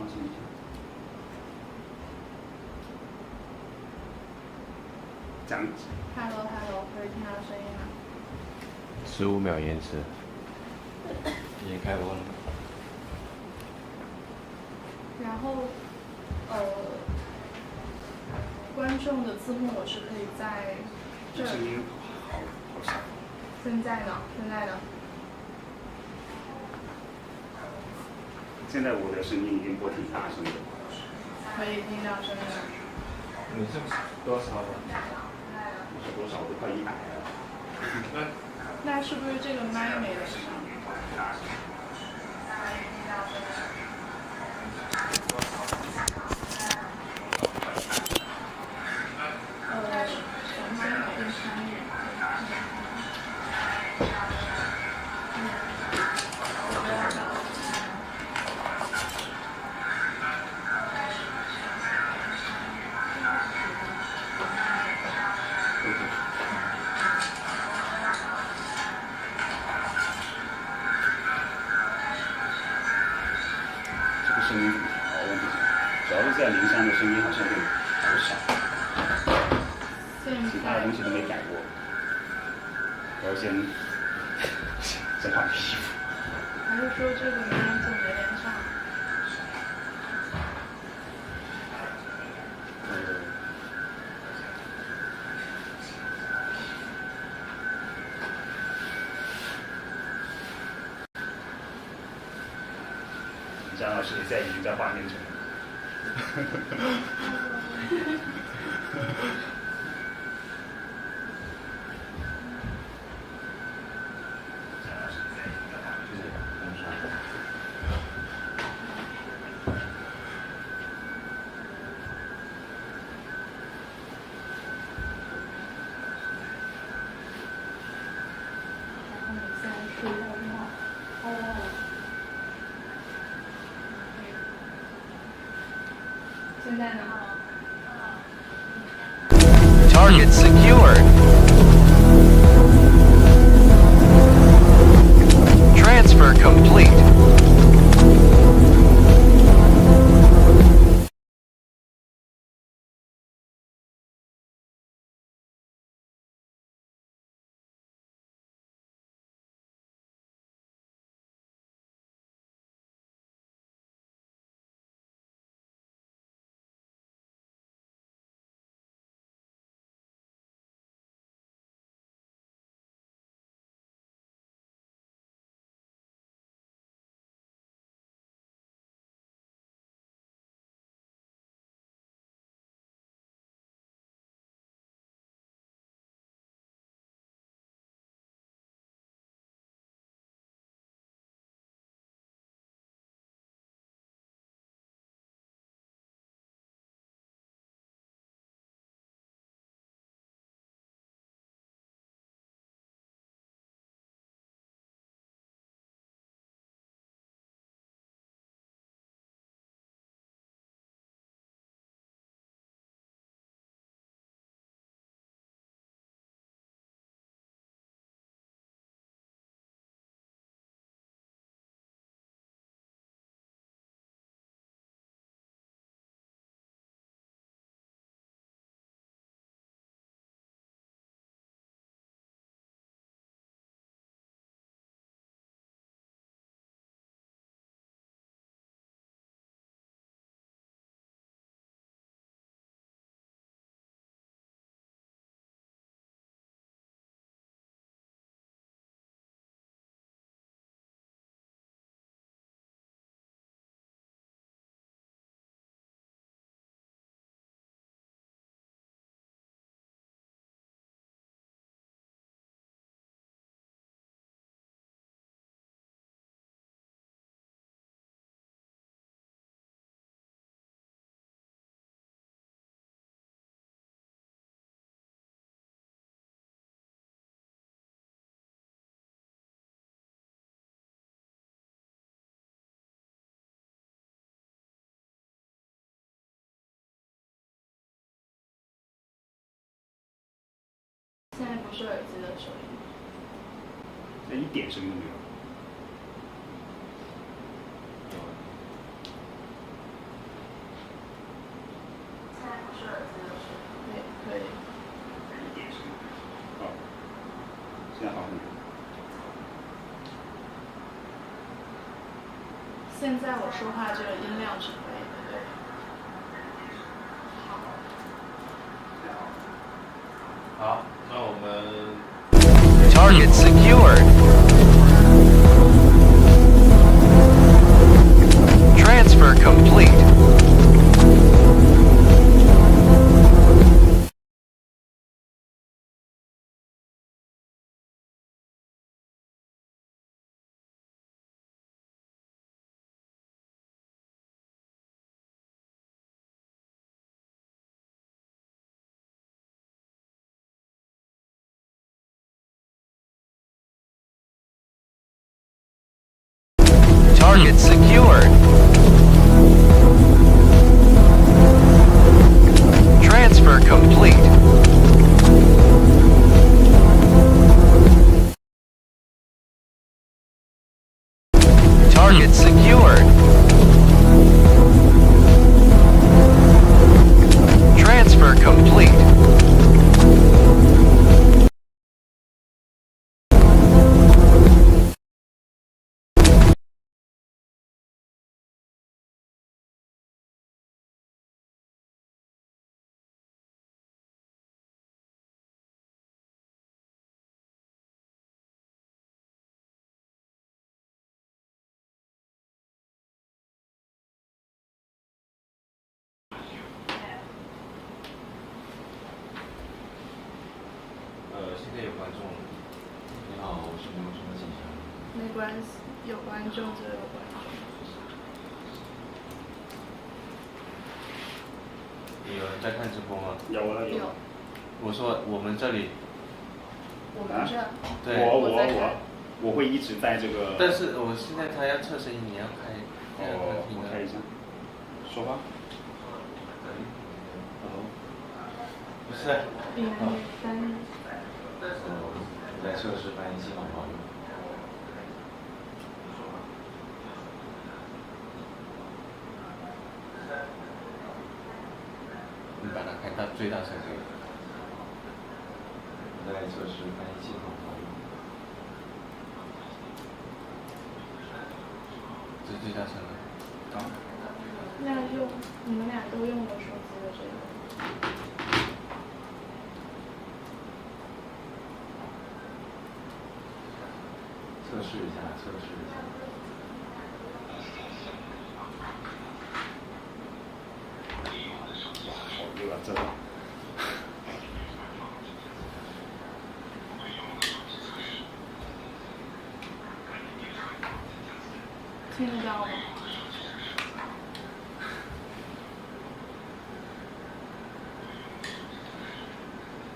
静一下。这样子。Hello， 可以听到声音吗？15秒延迟。已经开播了。然后，观众的字幕我是可以在这儿。声音好小。现在呢？现在我的声音已经播挺大声的。可以听到声音了。你是多少了？你是多少？我都快100了。那是不是这个麦没了？声音怎么调？我不知道，主要是在灵山的声音好像有点好少，其他的东西都没改过。我要先换个衣服。还是说这个明天就没连上？张老师也在已经在画面中。现在呢 ？Target secured. Transfer complete.现在不是耳机的声音，这一点声音都没有。现在好很多。现在我说话这个音量是可以的，对吧？好，那我们 Target secured. Transfer complete. Target secured. Transfer complete. Target secured. Transfer complete.现在有观众了。你好，我是没有什么紧张。没关系，有观众就有观众。有人在看直播吗？有啊有。有。我说我们这里。我们这。对。我会一直在这个。但是我现在他要测声音，你要开。哦，我开一下。说吧。不是。翻译。我在测试翻译器好不好用。你把它开到最大声就可以。我在测试翻译器好不好用。这是最大声了。啊。那用你们俩都用我手机的这个。测试一下，测试一下。好热啊，真的。听得到吗？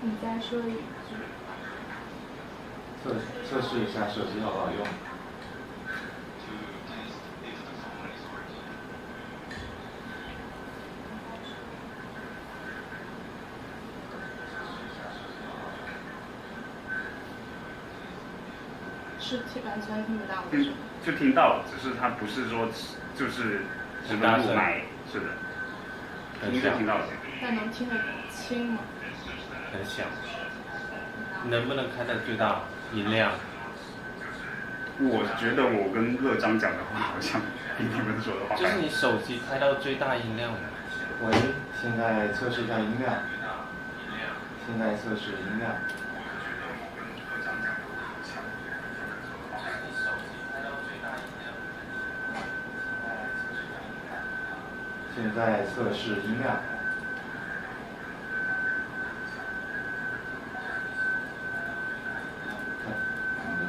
你再说一句。测试一下手机好不好用。是完全听不到的。就听到，只是它不是说就是只能录麦，是的。听就听到了。但能听得清吗？很小。能不能开到最大音量？我觉得我跟乐章讲的话好像比你们说的话。就是你手机开到最大音量。喂，现在测试一下音量。现在测试音量。现在测试音量。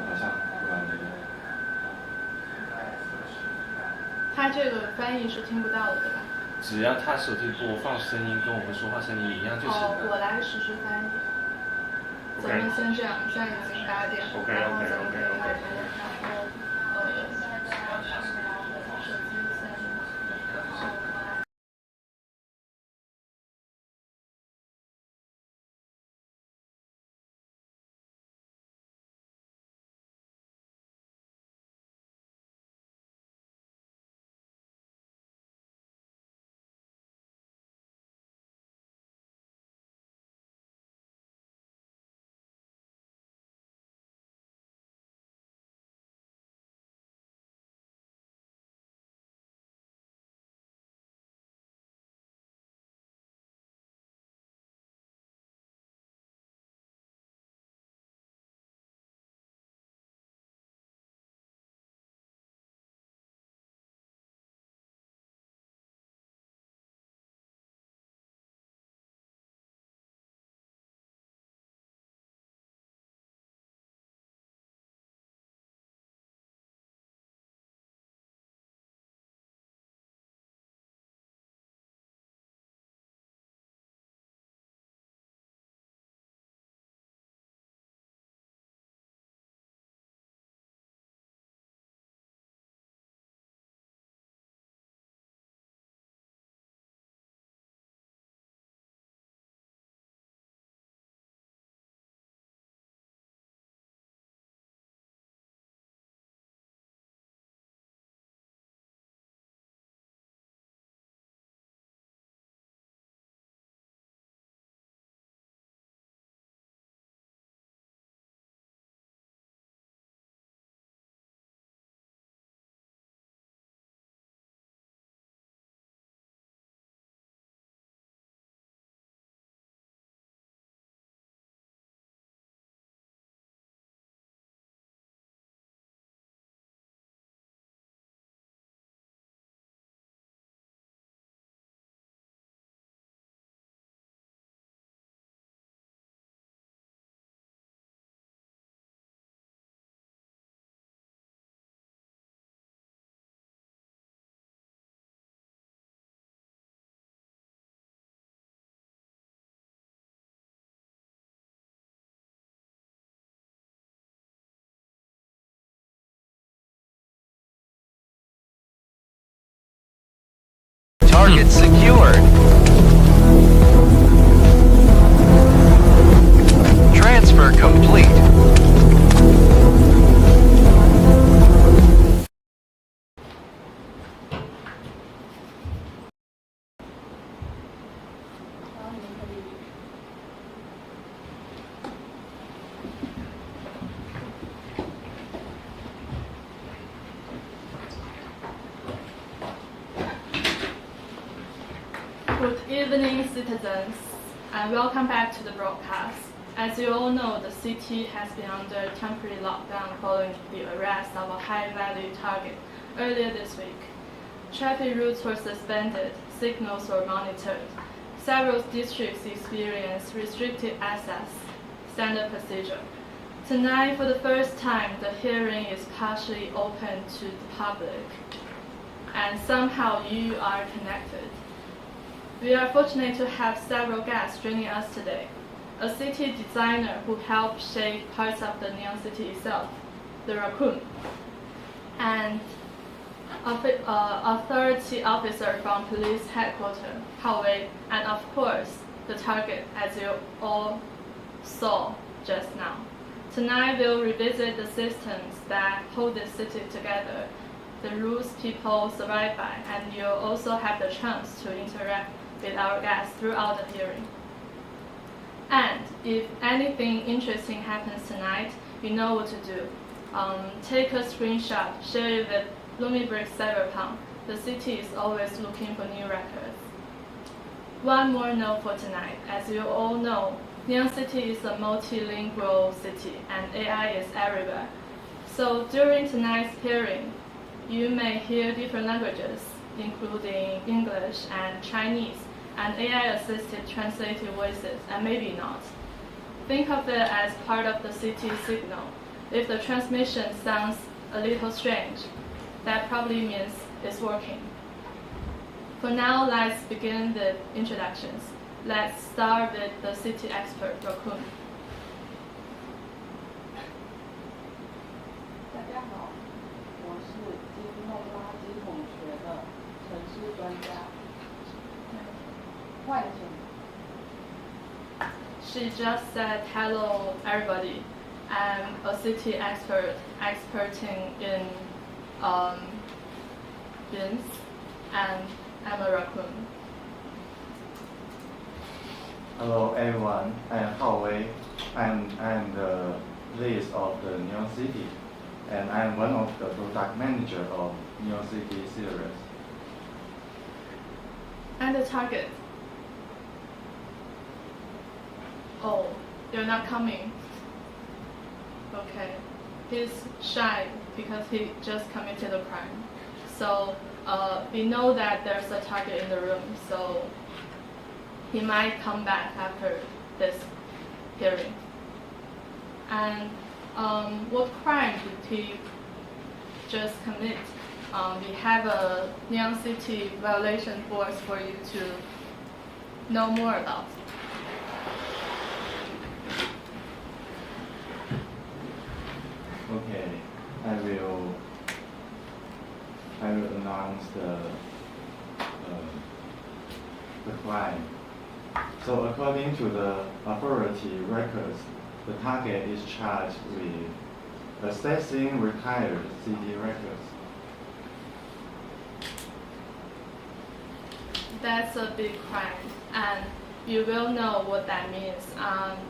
好像突然那个。他这个翻译是听不到的，对吧？只要他手机播放声音跟我们说话声音一样就行了。我来实时翻译。咱们先这样，现在已经8点了，然后咱们可以开始，然后手机先。Target secured. Transfer complete. Good evening, citizens, and welcome back to the broadcast. As you all know, the city has been under temporary lockdown following the arrest of a high-value target earlier this week. Traffic routes were suspended, signals were monitored. Several districts experienced restricted access, standard procedure. Tonight, for the first time, the hearing is partially open to the public, and somehow you are connected. We are fortunate to have several guests joining us today. A city designer who helped shape parts of the neon city itself, the raccoon, and authority officer from police headquarters, Hao Wei, and of course, the target, as you all saw just now. Tonight, we'll revisit the systems that hold this city together, the rules people survive by, and you'll also have the chance to interact with our guests throughout the hearing. And if anything interesting happens tonight, you know what to do. Take a screenshot, share it with LUMIBRICKS Cyberpunk. The city is always looking for new records. One more note for tonight. As you all know, Neon City is a multilingual city and AI is everywhere. So during tonight's hearing, you may hear different languages, including English and Chinese, and AI-assisted translated voices, and maybe not. Think of it as part of the city's signal. If the transmission sounds a little strange, that probably means it's working. For now, let's begin the introductions. Let's start with the city expert, Raccoon. 大家好，我是金弄垃圾桶学的城市专家。换请。She just said hello, everybody. I'm a city expert, experting in bins, and I'm a raccoon. Hello everyone, I am Hao Wei. I'm the lead of the Neon City, and I'm one of the product manager of Neon City series. And the target. Oh, you're not coming. Okay. He's shy because he just committed a crime. So we know that there's a target in the room, so he might come back after this hearing. And what crime did he just commit? We have a Neon City violation force for you to know more about. Okay, I will announce the crime. So according to the authority records, the target is charged with accessing retired CD records. That's a big crime, and you will know what that means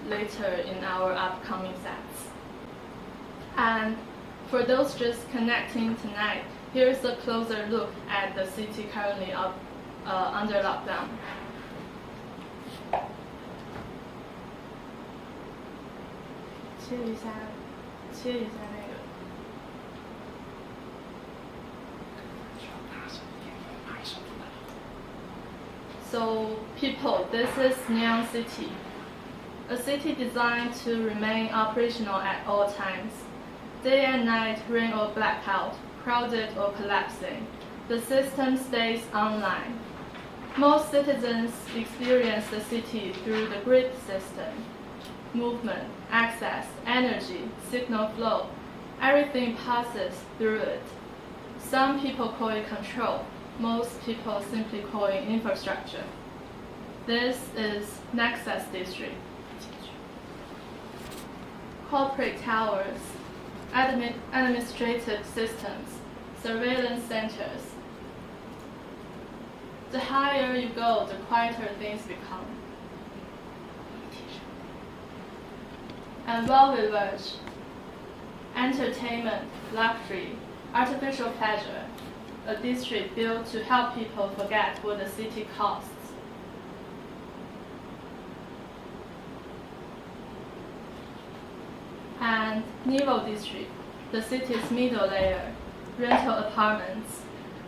later in our upcoming sets. And for those just connecting tonight, here's a closer look at the city currently under lockdown. So people, this is Neon City, a city designed to remain operational at all times. Day and night, rain or blackout, crowded or collapsing, the system stays online. Most citizens experience the city through the grid system. Movement, access, energy, signal flow, everything passes through it. Some people call it control, most people simply call it infrastructure. This is Nexus District. Corporate towers, administrative systems, surveillance centers. The higher you go, the quieter things become. And well village, entertainment, luxury, artificial pleasure, a district built to help people forget what the city costs. And Nivo district, the city's middle layer, rental apartments,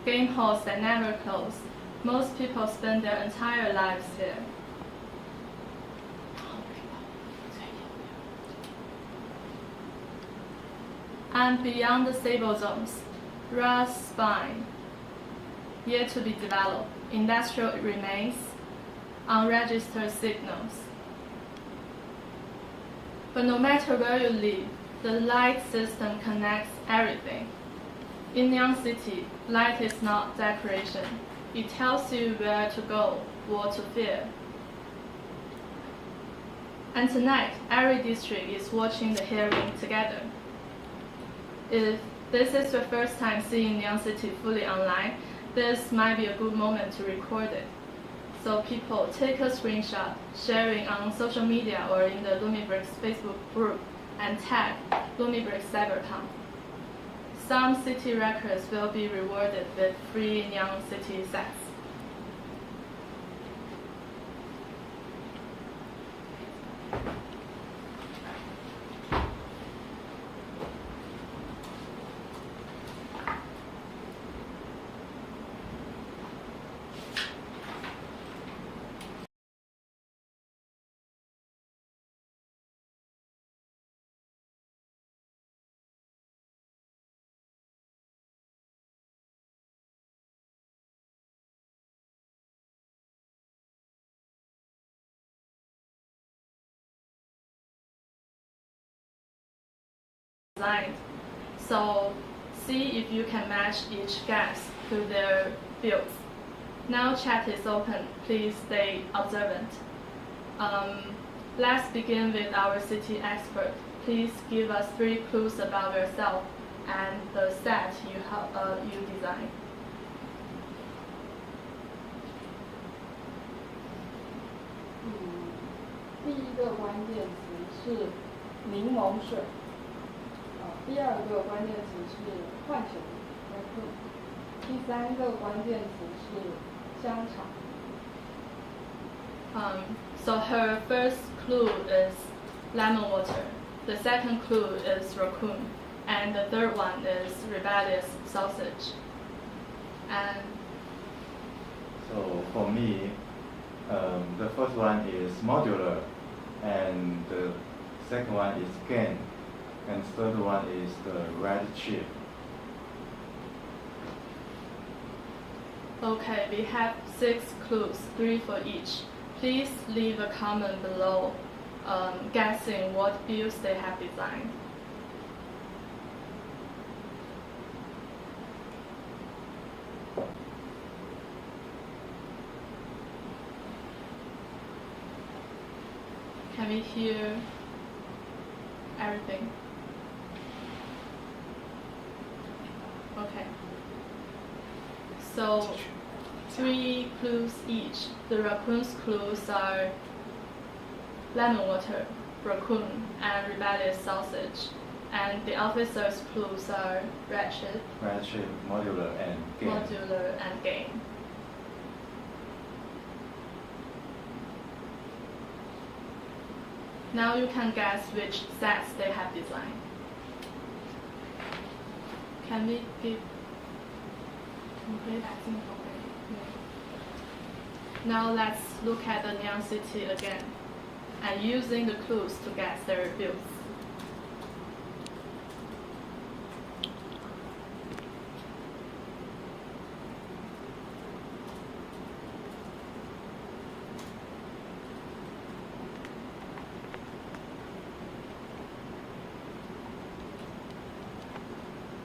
game halls that never close. Most people spend their entire lives here. And beyond the stable zones, Ras spine, yet to be developed, industrial remains, unregistered signals. But no matter where you live, the light system connects everything. In Young City, light is not decoration. It tells you where to go, what to fear. And tonight, every district is watching the hearing together. If this is your first time seeing Young City fully online, this might be a good moment to record it. So people take a screenshot, sharing on social media or in the LUMIBRICKS Facebook group, and tag LUMIBRICKS Cyberpunk. Some city records will be rewarded with free Young City sets. Designed. So see if you can match each gaps to their fields. Now chat is open. Please stay observant. Let's begin with our city expert. Please give us 3 clues about yourself and the set you designed. 第一个关键词是柠檬水，第二个关键词是浣熊 raccoon， 第三个关键词是香肠。So her first clue is lemon water, the second clue is raccoon, and the third one is rebellious sausage. And So for me, the first one is modular, and the second one is game, and the third one is the red chip. okay, we have 6 clues, 3 for each. Please leave a comment below guessing what builds they have designed. Can we hear everything? Okay. So 3 clues each. The raccoon's clues are lemon water, raccoon, and rebellious sausage. And the officer's clues are red chip, Modular, and game. modular, and game. Now you can guess which sets they have designed. Can we give? Now let's look at the neon city again, and using the clues to guess their builds.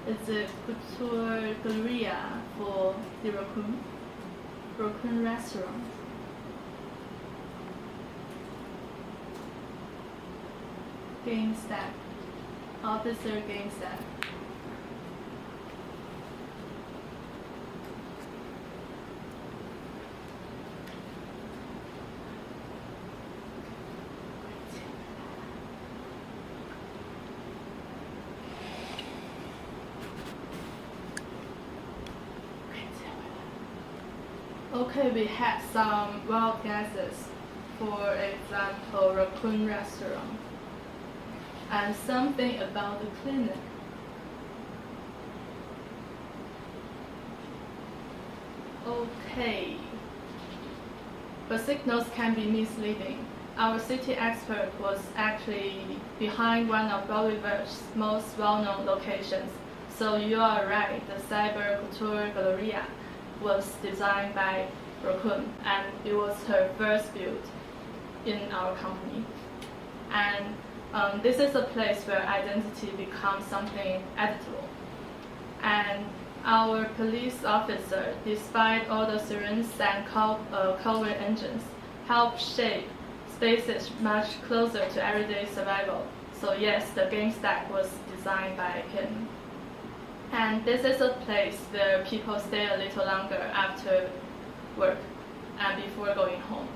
It's a couture galleria for the raccoon restaurant. Game stack. Officer game stack. Okay, we had some wild guesses. For example, raccoon restaurant. And something about the clinic. Okay. But signals can be misleading. Our city expert was actually behind one of Gulliver's most well-known locations. So you are right, the Cyber Couture Galleria was designed by Raccoon, and it was her first build in our company. And this is a place where identity becomes something editable. And our police officer, despite all the sirens and code engines, helped shape spaces much closer to everyday survival. So yes, the game stack was designed by him. And this is a place where people stay a little longer after work and before going home.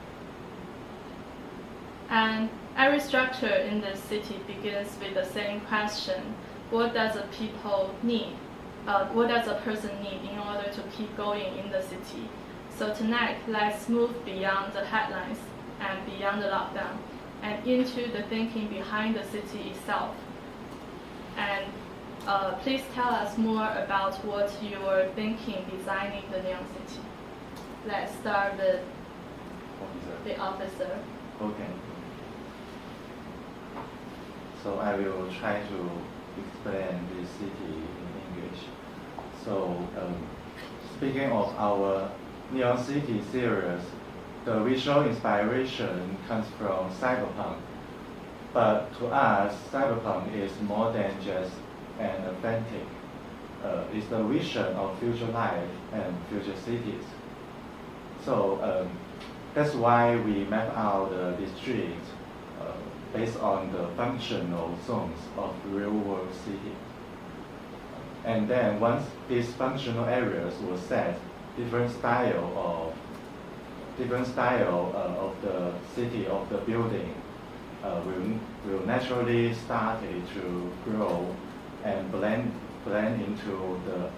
And every structure in the city begins with the same question: what does a people need? What does a person need in order to keep going in the city? So tonight, let's move beyond the headlines and beyond the lockdown and into the thinking behind the city itself. And please tell us more about what you were thinking designing the neon city. Let's start with the officer. Okay. So I will try to explain this city in English. So speaking of our Neon City series, the visual inspiration comes from cyberpunk. But to us, cyberpunk is more than just an authentic. It's the vision of future life and future cities. So that's why we map out the district based on the functional zones of real-world city. And then once these functional areas were set, different style of the city, of the building will naturally start to grow and blend into the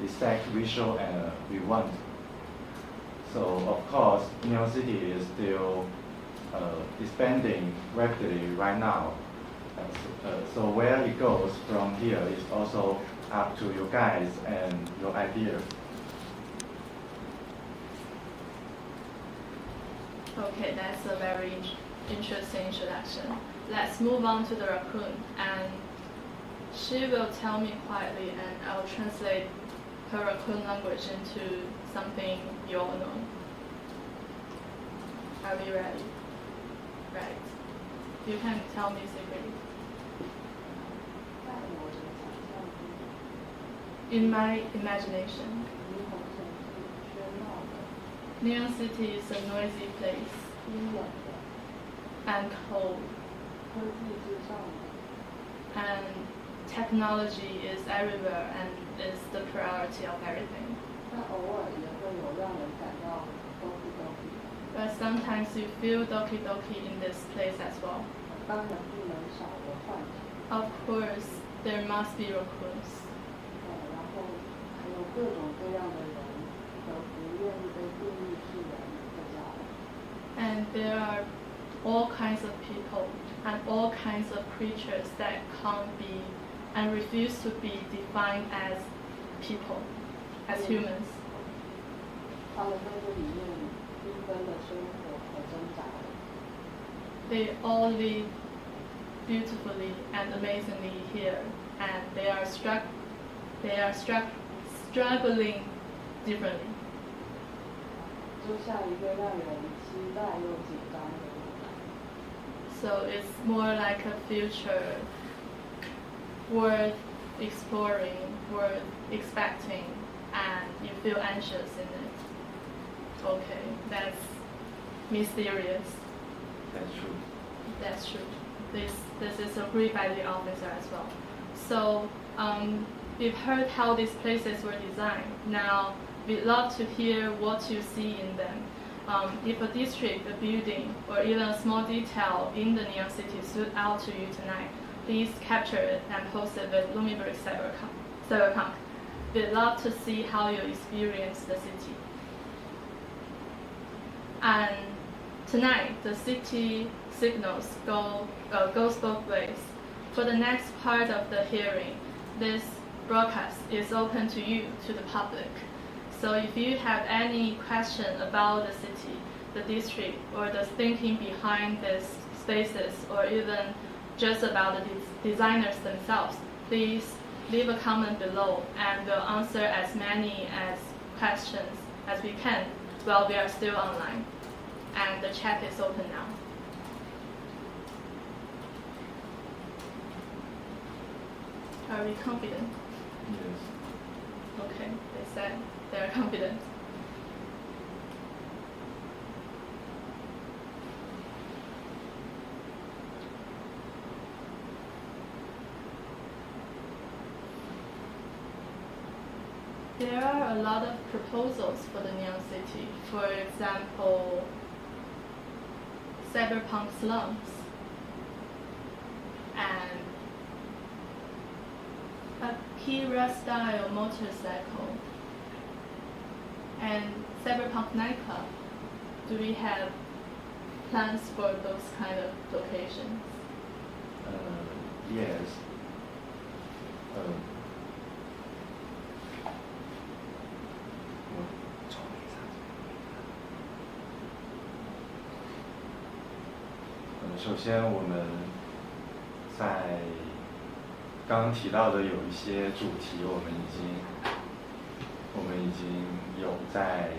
exact visual we want. So of course, Neon City is still expanding rapidly right now. So where it goes from here is also up to you guys and your ideas. Okay, that's a very interesting introduction. Let's move on to the raccoon, and she will tell me quietly, and I'll translate her raccoon language into something you all know. Are we ready? Right. You can tell me secretly. In my imagination, Neon City is a noisy place and cold, and technology is everywhere and is the priority of everything. But sometimes you feel doki doki in this place as well. Of course, there must be raccoons. And there are all kinds of people and all kinds of creatures that can't be and refuse to be defined as people, as humans. They all live beautifully and amazingly here, and they are struggling differently. So it's more like a future worth exploring, worth expecting, and you feel anxious in it. Okay, that's mysterious. That's true. That's true. This is agreed by the officer as well. So we've heard how these places were designed. Now we'd love to hear what you see in them. If a district, a building, or even a small detail in the neon city stood out to you tonight, please capture it and post it with LUMIBRICKS Cyberpunk. We'd love to see how you experience the city. And tonight, the city signals goes both ways. For the next part of the hearing, this broadcast is open to you, to the public. So if you have any question about the city, the district, or the thinking behind these spaces, or even just about the designers themselves, please leave a comment below and we'll answer as many questions as we can while we are still online. And the chat is open now. Are we confident? Yes. Okay, they said they are confident. There are a lot of proposals for the neon city. For example, cyberpunk slums and Akira-style motorcycle and cyberpunk nightclub. Do we have plans for those kind of locations? Yes.首先，我们在刚刚提到的有一些主题，我们已经有在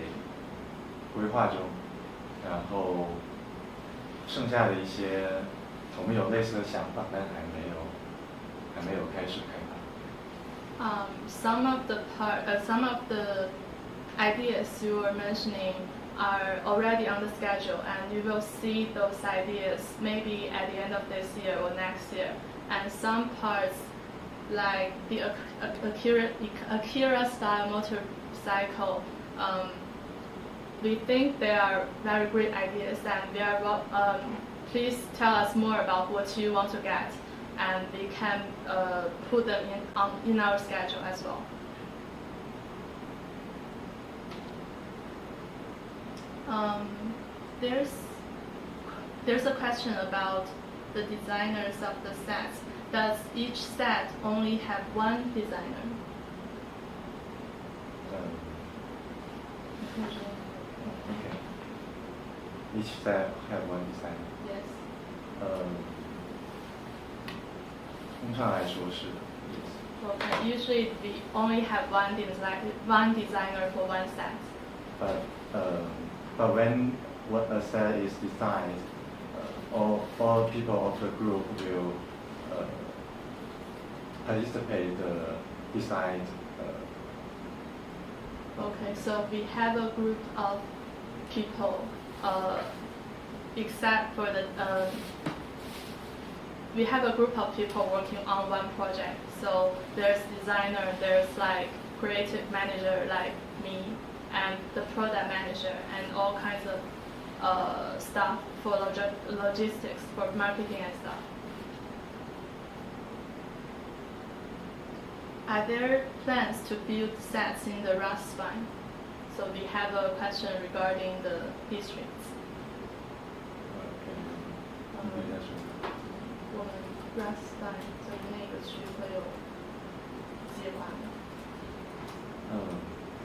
规划中，然后剩下的一些我们有类似的想法，但还没有开始开发。Some of the ideas you were mentioning are already on the schedule, and you will see those ideas maybe at the end of this year or next year. And some parts, like the Akira style motorcycle, we think they are very great ideas, and we are please tell us more about what you want to get, and we can put them in our schedule as well. There's a question about the designers of the sets. Does each set only have one designer? Okay. Each set have one designer. Yes. 通常来说是的。Yes. Okay. Usually we only have one designer for one set. But when a set is designed, all people of the group will participate the design. Okay, so we have a group of people, except for the we have a group of people working on one project. So there's designer, there's like creative manager like me, and the product manager, and all kinds of stuff for logistics, for marketing and stuff. Are there plans to build sets in the Rust spine? So we have a question regarding the districts. 我们 Rust spine 就是那个区会有计划吗？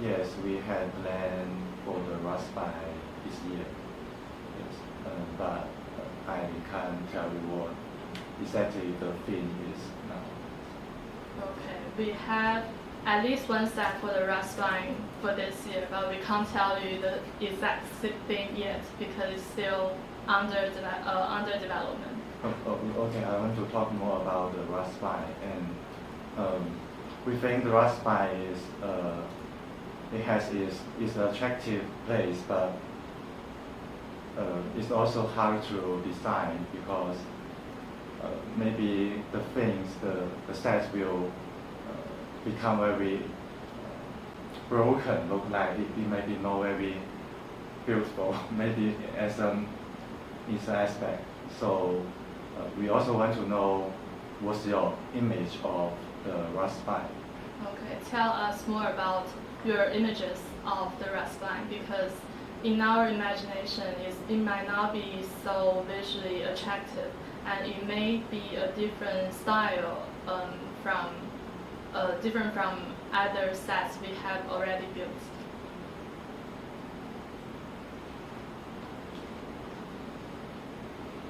Yes, we had planned for the Rust by this year. Yes, but I can't tell you what exactly the theme is now. Okay, we have at least one set for the Rust spine for this year, but we can't tell you the exact theme yet because it's still under development. Okay, I want to talk more about the Rust spine, and we think the Raspai is is an attractive place, but it's also hard to design because maybe the things, the sets will become very broken, look like it may be not very beautiful, maybe as an aspect. So we also want to know what's your image of the Raspai. Okay, tell us more about your images of the Raspai, because in our imagination it might not be so visually attractive, and it may be a different style different from other sets we have already built.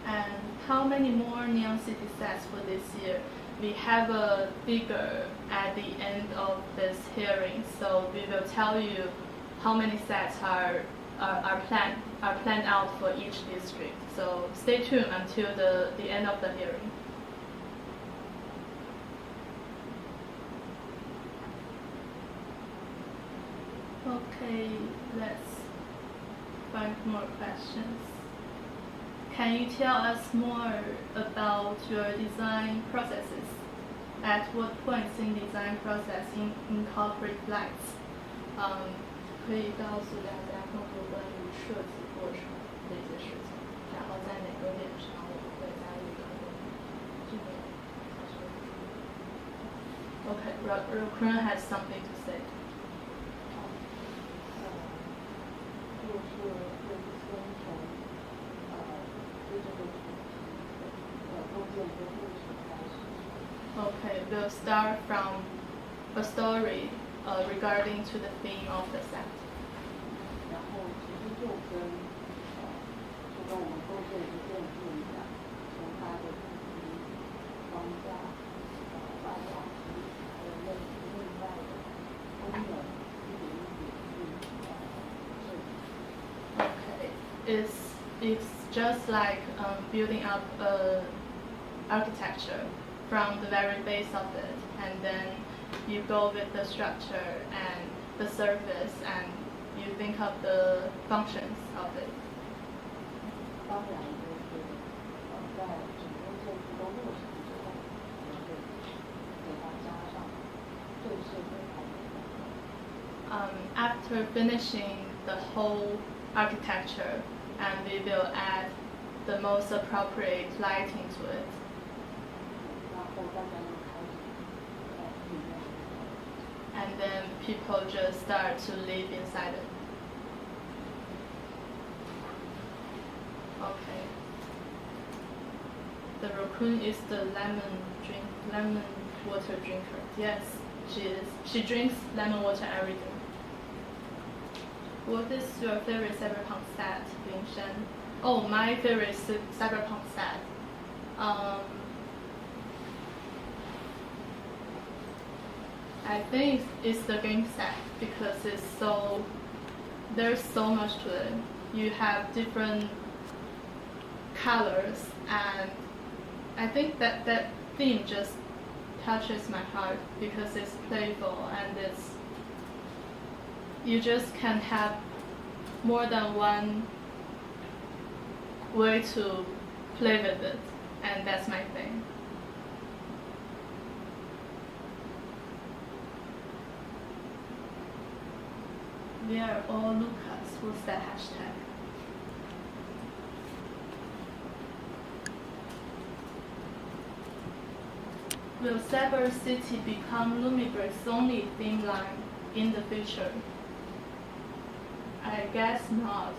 And how many more Neon City sets for this year? We have a figure at the end of this hearing, so we will tell you how many sets are planned out for each district. So stay tuned until the end of the hearing. Okay, let's find more questions. Can you tell us more about your design processes? At what points in design process incorporate lights? 可以告诉大家更多关于设计过程的一些事情，然后在哪个点上我们会加入灯光？这个Okay, Rokun has something to say. 就是先从对这个主题的构建和故事开始。Okay, we'll start from a story regarding to the theme of the set. 然后其实就跟我们构建一个建筑一样，从它的主题、框架、外表题，还有内在的功能，一点一点去设计。Okay, it's just like building up architecture from the very base of it, and then you go with the structure and the surface, and you think of the functions of it. 当然就是在整个建筑都落成之后，我们会给它加上最适合它的。After finishing the whole architecture, and we will add the most appropriate lighting to it. 然后大家就开始在里面。And then people just start to live inside it. Okay. The raccoon is the lemon water drinker. Yes, she is. She drinks lemon water every day. What is your favorite cyberpunk set, Lin Shen? Oh, my favorite cyberpunk set. I think it's the game set because there's so much to it. You have different colors, and I think that theme just touches my heart because it's playful, and you just can have more than one way to play with it, and that's my thing. We are all Lucas. What's that hashtag? Will Cyber City become LUMIBRICKS' only theme line in the future? I guess not,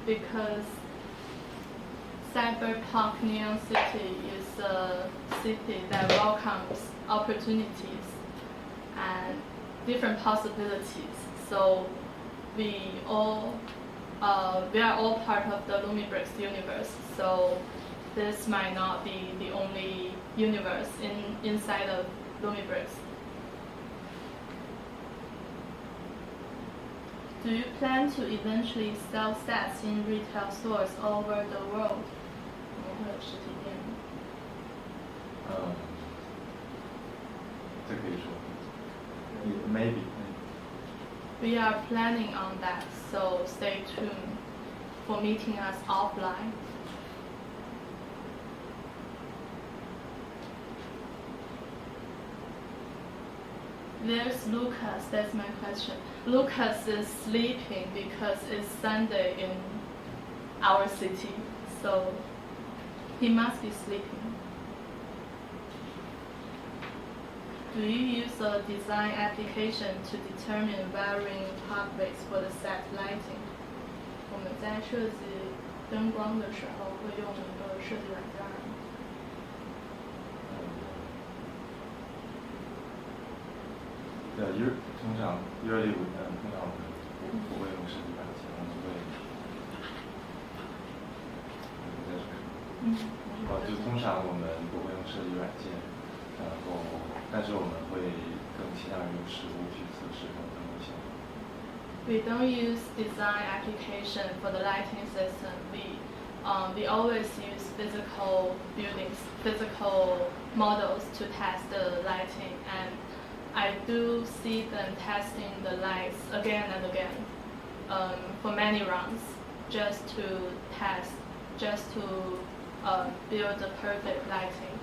because Cyberpunk Neon City is a city that welcomes opportunities and different possibilities. So we are all part of the LUMIBRICKS universe. So this might not be the only universe inside of LUMIBRICKS. Do you plan to eventually sell sets in retail stores all over the world? 我们会有实体店这可以说，maybe. We are planning on that, so stay tuned for meeting us offline. There's Lucas, that's my question. Lucas is sleeping because it's Sunday in our city, so he must be sleeping. Do you use a design application to determine varying pathways for the set lighting? 我们在设计灯光的时候会用一个设计软件。通常通常我们不会用设计软件，我们会就通常我们不会用设计软件，但是我们会更倾向于用实物去测试它的功效。We don't use design application for the lighting system. We always use physical buildings, physical models to test the lighting, and I do see them testing the lights again and again for many rounds, just to test, just to build the perfect lighting.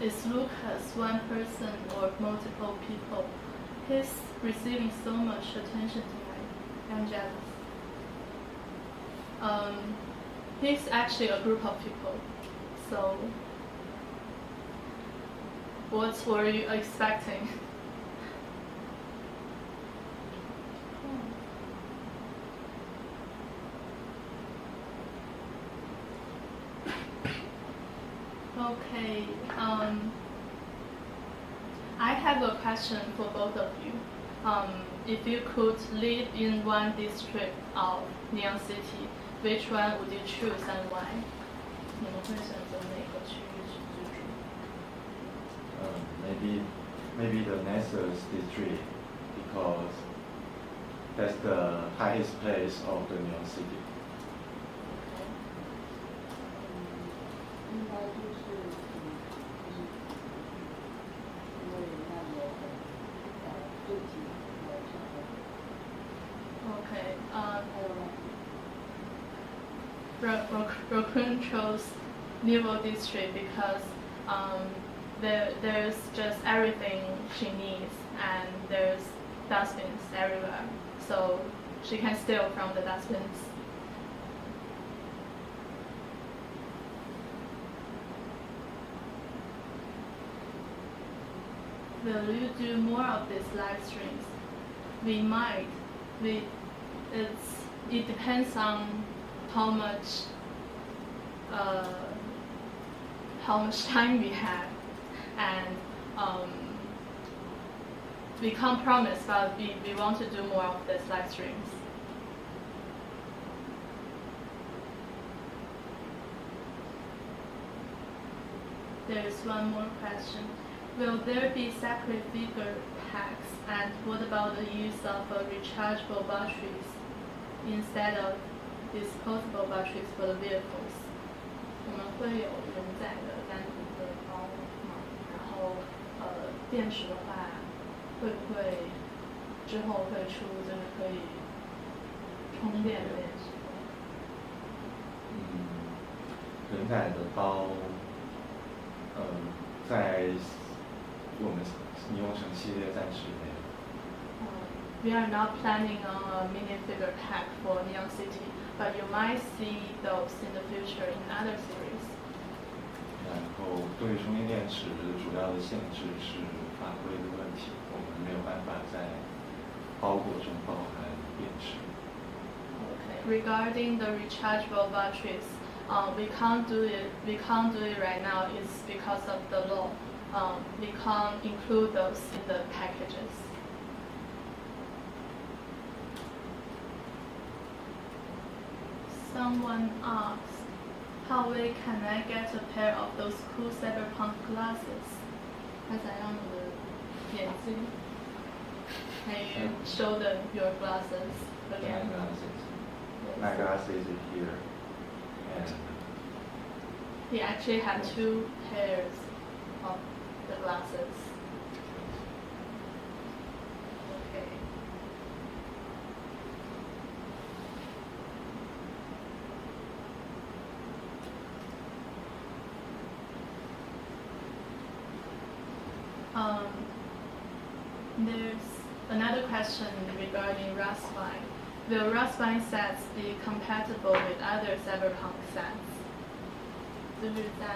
Is Lucas one person or multiple people? He's receiving so much attention tonight. I'm jealous. He's actually a group of people, so what were you expecting? Okay, I have a question for both of you. If you could live in one district of Neon City, which one would you choose and why? 你们会选择哪个区域去居住？ Maybe the Nessus district, because that's the highest place of the Neon City. 应该就是因为那里有最近的小孩。Okay. 还有呢？ Raccoon chose Niveau district because there's just everything she needs and there's dustbins everywhere, so she can steal from the dustbins. Will you do more of these live streams? We might. It depends on how much time we have, and we can't promise, but we want to do more of these live streams. There is one more question. Will there be separate figure packs, and what about the use of rechargeable batteries instead of disposable batteries for the vehicles? 我们会有承载的单独的包嘛，然后电池的话，会不会之后会出就是可以充电的电池？承载的包，在我们应用城系列暂时没有。We are not planning on a minifigure pack for Neon City, but you might see those in the future in other series. 然后对于充电电池主要的限制是法规的问题，我们没有办法在包裹中包含电池。Okay. Regarding the rechargeable batteries, we can't do it. We can't do it right now. It's because of the law. We can't include those in the packages. Someone asked, how can I get a pair of those cool cyberpunk glasses? 他想要你的眼镜。Can you show them your glasses again? My glasses are here, and He actually had 2 pairs of the glasses. Okay. There's another question regarding Raspberry. Will Raspberry sets be compatible with other cyberpunk sets? 就是在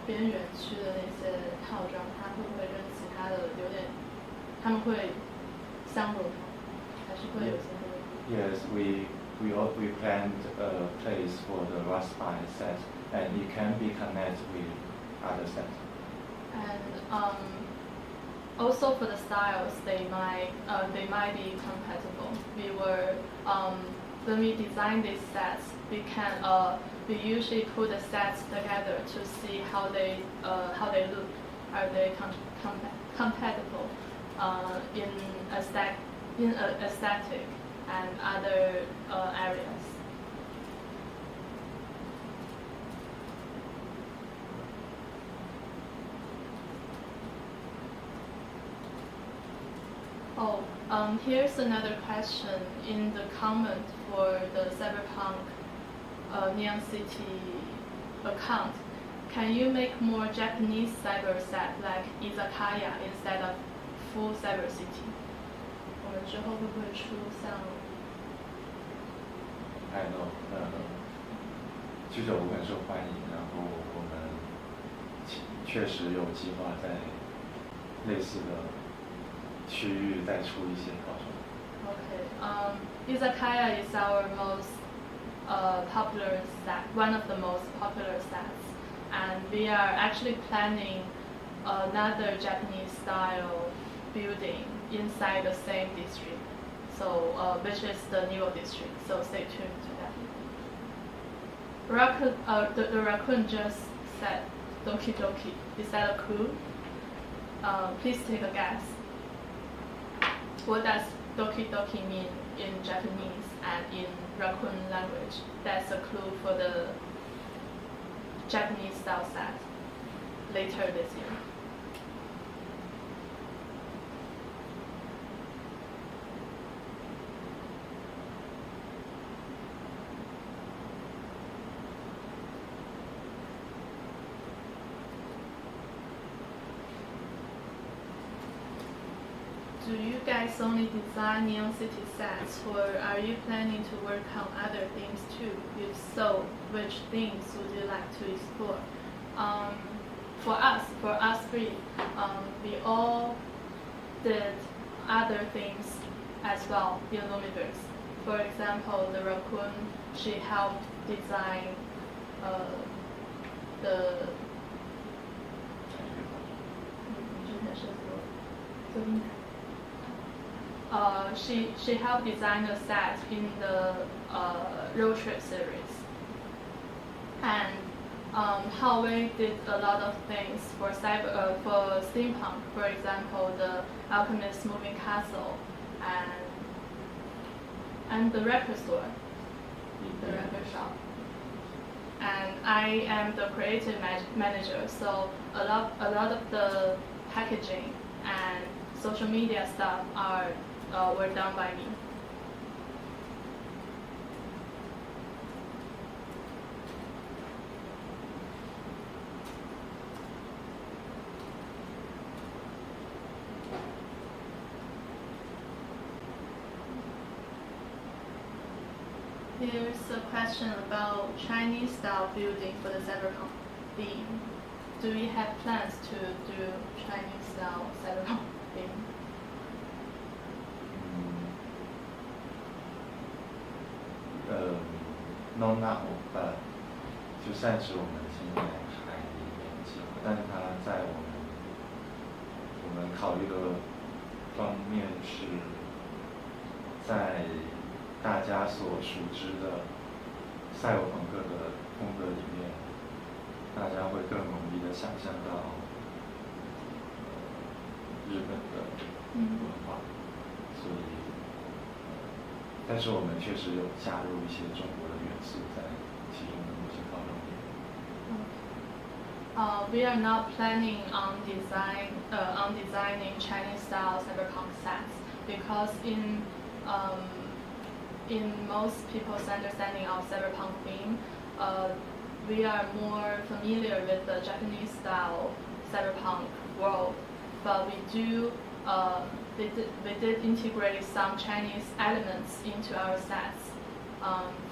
边缘区的那些套装，它会不会跟其他的有点，他们会相融合，还是会有些不一样？ Yes, we planned a place for the Raspberry set, and it can be connected with other sets. And also for the styles, they might be compatible. When we design these sets, we usually put the sets together to see how they look. Are they compatible in aesthetic and other areas? Here's another question in the comment for the Cyberpunk Neon City account. Can you make more Japanese cyber set like izakaya instead of full cyber city? 我们之后会不会出像I know, 居酒屋很受欢迎，然后我们确实有计划在类似的区域再出一些套装。Okay. Izakaya is our most popular set, one of the most popular sets, and we are actually planning another Japanese style building inside the same district, so which is the Niwo district. So stay tuned to that. The raccoon just said Doki Doki. Is that a clue? Please take a guess. What does Doki Doki mean in Japanese and in raccoon language? That's a clue for the Japanese style set later this year. Do you guys only design Neon City sets, or are you planning to work on other themes too? If so, which themes would you like to explore? For us three, we all did other themes as well in LUMIBRICKS. For example, the raccoon, she helped design she helped design a set in the road trip series, and Howey did a lot of things for steampunk. For example, the Alchemist Moving Castle and the record store, the record shop. And I am the creative manager, so a lot of the packaging and social media stuff were done by me. Here's a question about Chinese style building for the cyberpunk theme. Do we have plans to do Chinese style cyberpunk theme? ，not now，就暂时我们现在还没有计划，但是它在我们考虑的方面是在大家所熟知的赛博朋克的风格里面，大家会更容易的想象到日本的文化，所以，但是我们确实有加入一些中国的元素在其中的某些套装里面。We are not planning on designing Chinese-style cyberpunk sets because in most people's understanding of cyberpunk theme, we are more familiar with the Japanese-style cyberpunk world, but we did integrate some Chinese elements into our sets.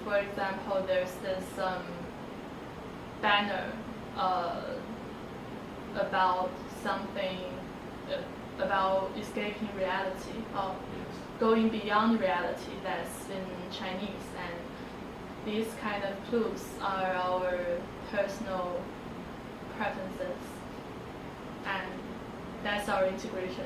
For example, there's this banner about something about escaping reality, or going beyond reality, that's in Chinese, and these kind of clues are our personal preferences, and that's our integration.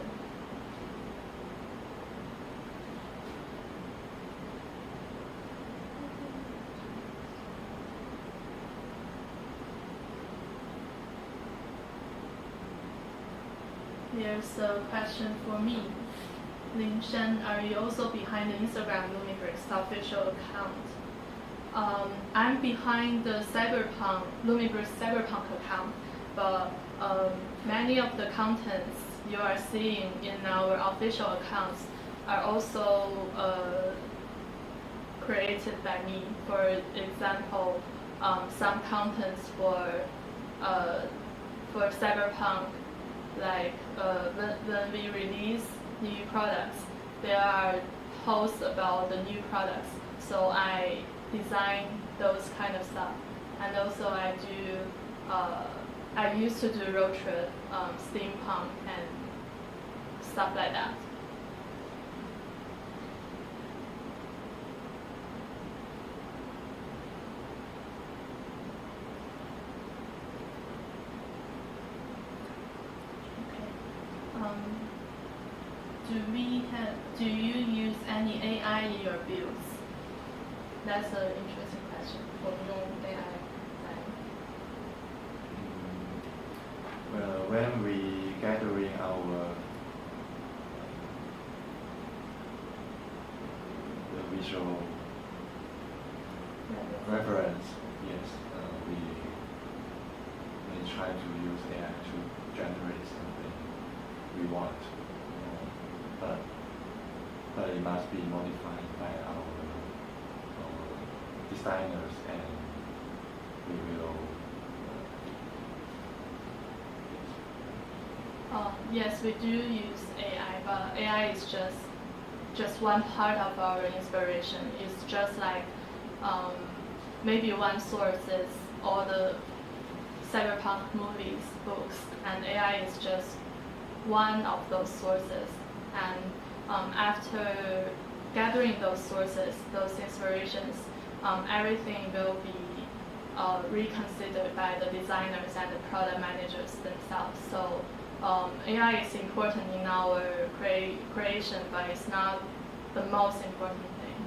Here's a question for me. Lin Shen, are you also behind the Instagram LUMIBRICKS official account? I'm behind the LUMIBRICKS Cyberpunk account, but many of the contents you are seeing in our official accounts are also created by me. For example, some contents for Cyberpunk, like when we release new products, there are posts about the new products. So I design those kind of stuff, and also I used to do road trip, steampunk, and stuff like that. Do you use any AI in your builds? That's an interesting question. 我们用 AI 来。Well, when we gathering our the visual reference, yes, we try to use AI to generate something we want, but it must be modified by our designers, and we will. Yes, we do use AI, but AI is just one part of our inspiration. It's just like maybe one source is all the cyberpunk movies, books, and AI is just one of those sources. And after gathering those sources, those inspirations, everything will be reconsidered by the designers and the product managers themselves. So AI is important in our creation, but it's not the most important thing.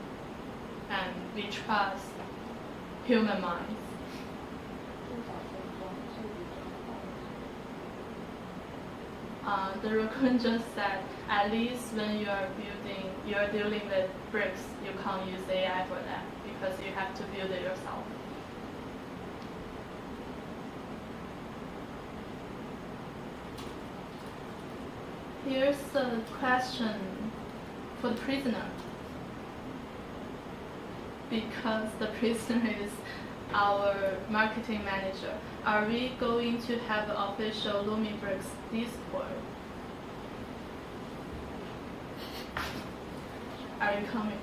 And we trust human minds. The raccoon just said, at least when you are dealing with bricks, you can't use AI for that because you have to build it yourself. Here's a question for the prisoner. Because the prisoner is our marketing manager, are we going to have an official LUMIBRICKS Discord? Are you coming?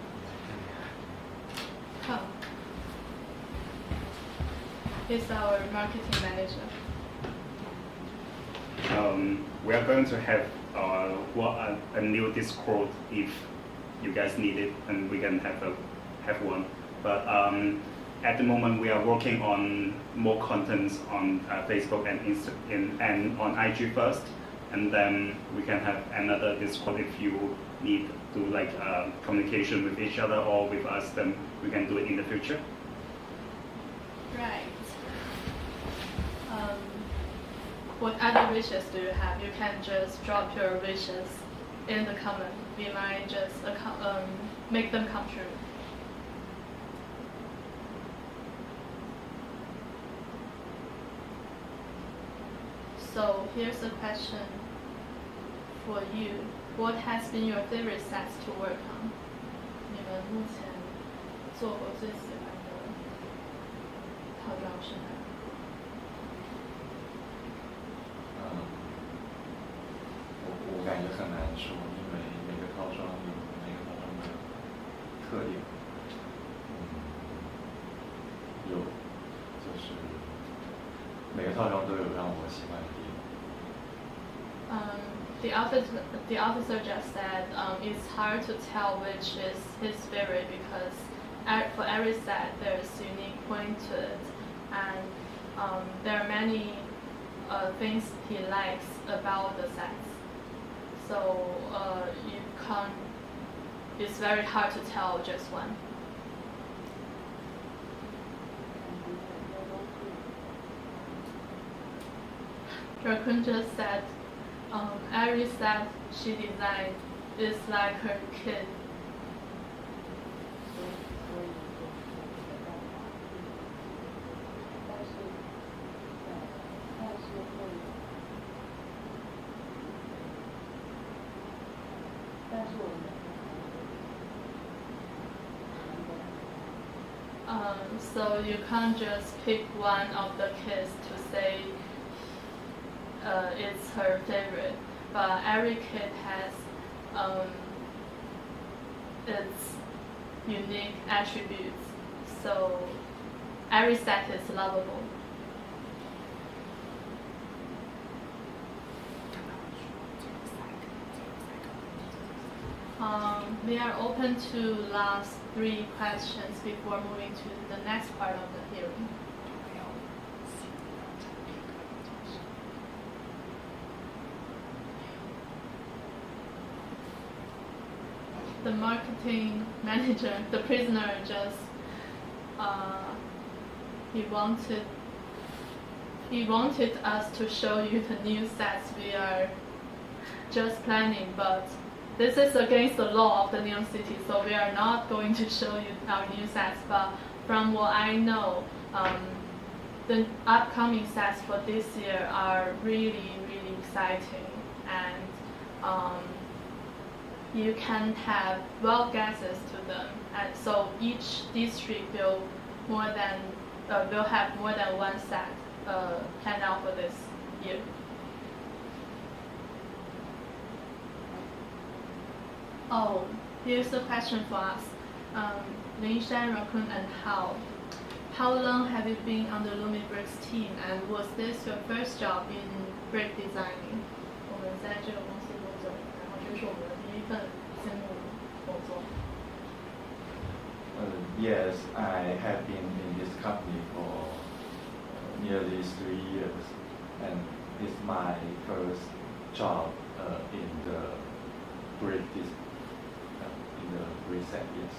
Come. He's our marketing manager. We are going to have a new Discord if you guys need it, and we can have one. But at the moment, we are working on more contents on Facebook and on IG first, and then we can have another Discord if you need to communication with each other or with us. Then we can do it in the future. Right. What other wishes do you have? You can just drop your wishes in the comment. We might just make them come true. So here's a question for you. What has been your favorite sets to work on? 你们目前做过最喜欢的套装是哪个？我感觉很难说，因为每个套装有每个套装的特点。就是每个套装都有让我喜欢的地方。The officer just said it's hard to tell which is his favorite because for every set there's unique point to it, and there are many things he likes about the sets. So it's very hard to tell just one. Raccoon just said every set she designed is like her kid. So you can't just pick one of the kids to say it's her favorite, but every kid has its unique attributes, so every set is lovable. We are open to last 3 questions before moving to the next part of the hearing. The marketing manager, the prisoner, just he wanted us to show you the new sets we are just planning, but this is against the law of the New York City, so we are not going to show you our new sets. But from what I know, the upcoming sets for this year are really, really exciting, and you can have 12 guesses to them, and so each district will have more than one set planned out for this year. Oh, here's a question for us. Lingshan, Raccoon, and How long have you been on the LUMIBRICKS team, and was this your first job in brick designing? 我们在这个公司多久？然后这是我们的第一份项目工作。Yes, I have been in this company for nearly 3 years, and it's my first job in the brick set, yes.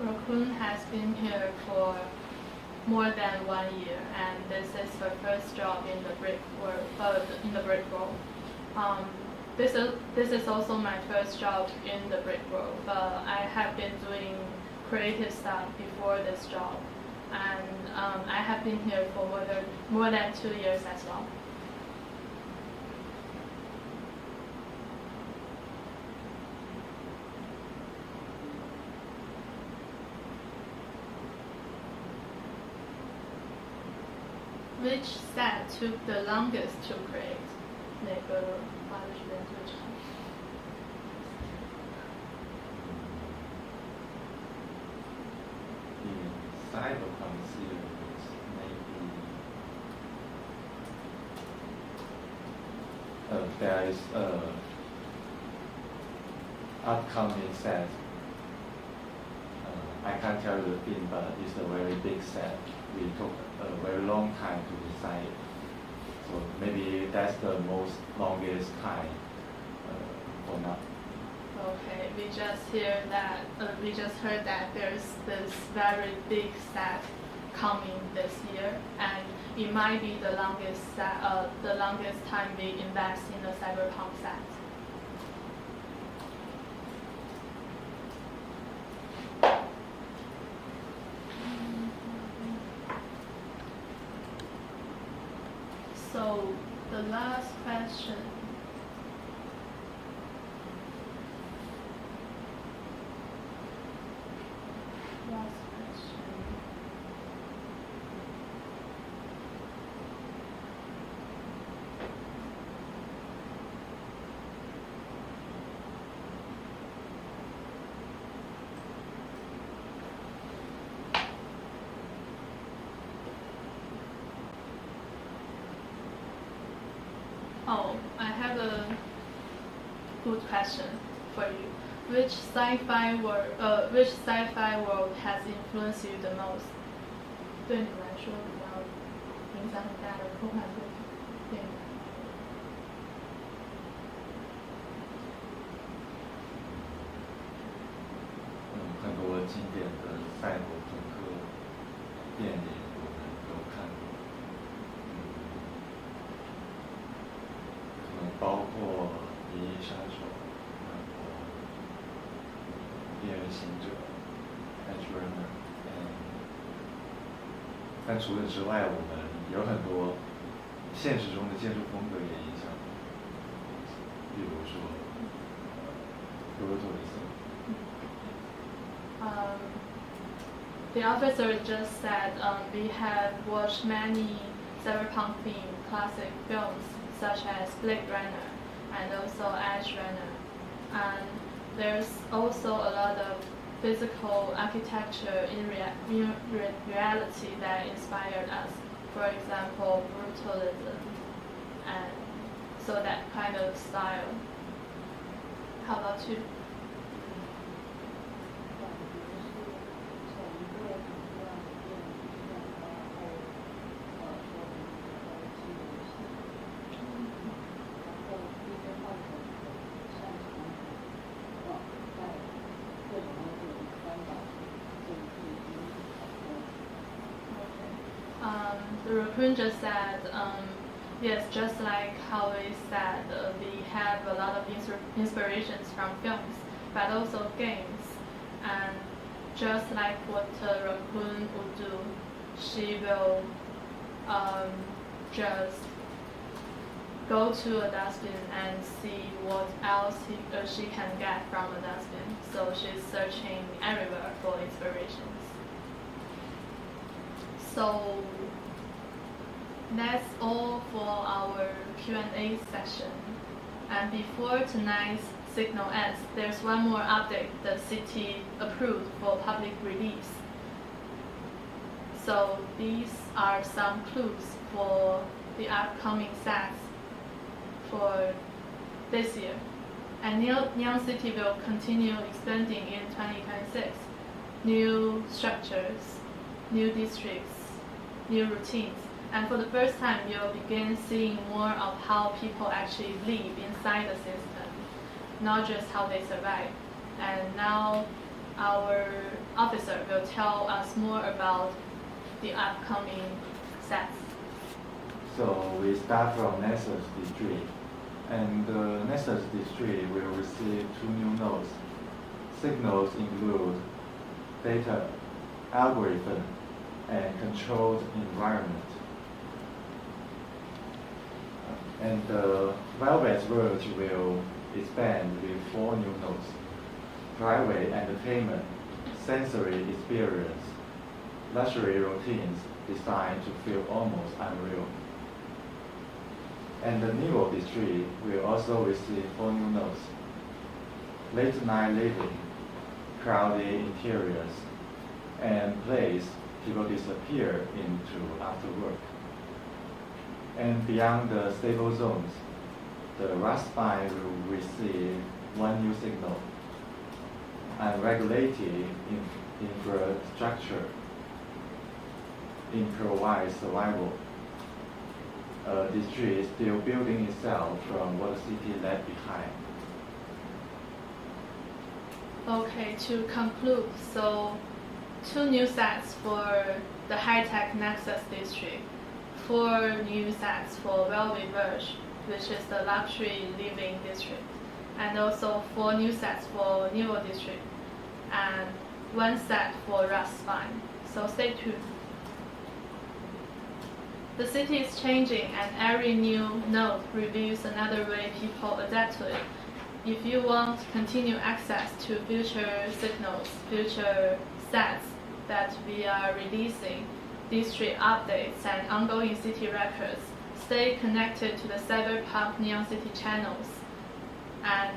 Raccoon has been here for more than 1 year, and this is her first job in the brick world. This is also my first job in the brick world, but I have been doing creative stuff before this job, and I have been here for more than 2 years as well. Which set took the longest to create? 哪个花的时间最长？ Inside of concealers, maybe there is upcoming set. I can't tell you the thing, but it's a very big set. We took a very long time to design it. So maybe that's the longest time for now. Okay, we just heard that there's this very big set coming this year, and it might be the longest time we invest in a cyberpunk set. So the last question. Last question. Oh, I have a good question for you. Which sci-fi world has influenced you the most? 对你来说比较影响很大的科幻电影。很多经典的赛博朋克电影我们都看过，可能包括《银翼杀手》，然后《边缘行者》、《Edge Runner》，但除此之外，我们有很多现实中的建筑风格也影响我们，比如说罗伯特·维森。The officer just said we have watched many cyberpunk-themed classic films such as Blade Runner and also Edge Runner. And there's also a lot of physical architecture in reality that inspired us. For example, brutalism, and so that kind of style. How about you? 感觉是从一个很多电影院和还有说的游戏，然后在各种电影观赏这种剧情，然后在各种电影观赏中，在 The raccoon just said, yes, just like how we said, we have a lot of inspirations from films, but also games. And just like what a raccoon would do, she will just go to a dustbin and see what else she can get from a dustbin. So she's searching everywhere for inspirations. So that's all for our Q&A session. And before tonight's signal ends, there's one more update the city approved for public release. So these are some clues for the upcoming sets for this year. And Neon City will continue expanding in 2026. New structures, new districts, new routines. And for the first time, you'll begin seeing more of how people actually live inside the system, not just how they survive. And now our officer will tell us more about the upcoming sets. So we start from Nexus District, and the Nexus District will receive 2 new nodes. Signals include data, algorithm, and controlled environment. And the Velvet Road will expand with 4 new nodes: private entertainment, sensory experience, luxury routines designed to feel almost unreal. And the Neo District will also receive 4 new nodes: late night living, crowded interiors, and place people disappear into after work. And beyond the stable zones, the Rust Spine will receive 1 new signal: unregulated infrastructure, improvised survival. A district still building itself from what the city left behind. Okay, to conclude, so 2 new sets for the high-tech Nexus district, 4 new sets for Velvet Verge, which is the luxury living district, and also 4 new sets for Neo district, and 1 set for Rust Spine. So stay tuned. The city is changing, and every new node reveals another way people adapt to it. If you want continued access to future signals, future sets that we are releasing, district updates, and ongoing city records, stay connected to the Cyberpunk Neon City channels and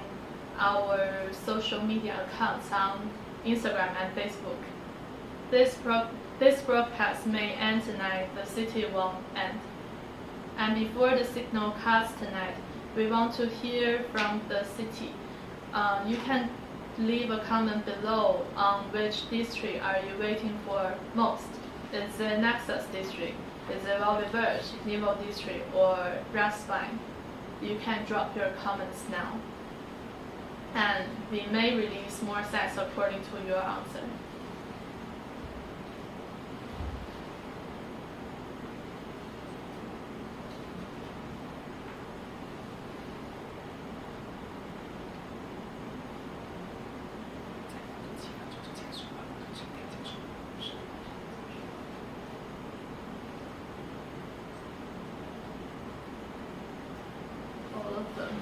our social media accounts on Instagram and Facebook. This broadcast may end tonight, the city won't end. And before the signal cuts tonight, we want to hear from the city. You can leave a comment below on which district are you waiting for most. Is it Nexus district? Is it LUMIBRICKS, Niveau district, or Raspberry? You can drop your comments now. And we may release more sets according to your answer. All of them.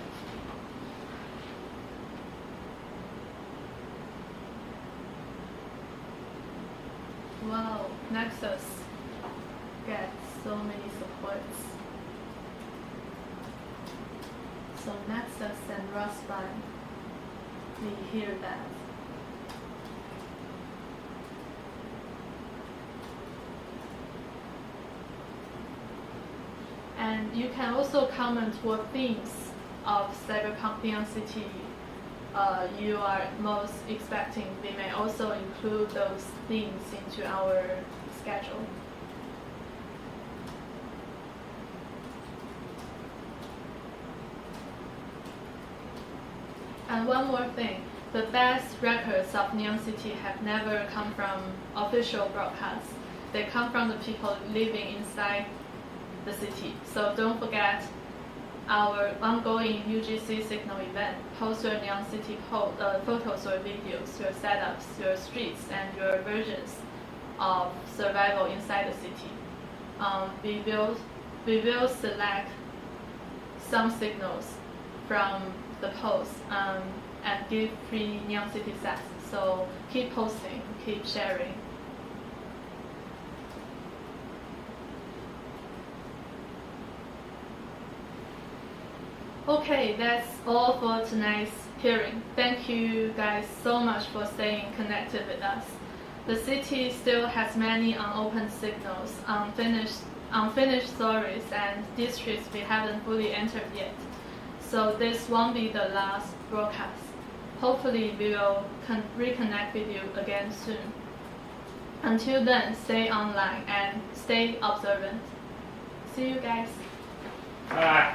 Wow, Nexus gets so many supports. So Nexus and Raspberry, we hear that. And you can also comment what themes of Cyberpunk Neon City you are most expecting. We may also include those themes into our schedule. And one more thing, the best records of Neon City have never come from official broadcasts. They come from the people living inside the city. So don't forget our ongoing UGC signal event. Post your Neon City photos or videos, your setups, your streets, and your versions of survival inside the city. We will select some signals from the post and give free Neon City sets. So keep posting, keep sharing. Okay, that's all for tonight's hearing. Thank you guys so much for staying connected with us. The city still has many unopened signals, unfinished stories, and districts we haven't fully entered yet. So this won't be the last broadcast. Hopefully we will reconnect with you again soon. Until then, stay online and stay observant. See you guys. Bye.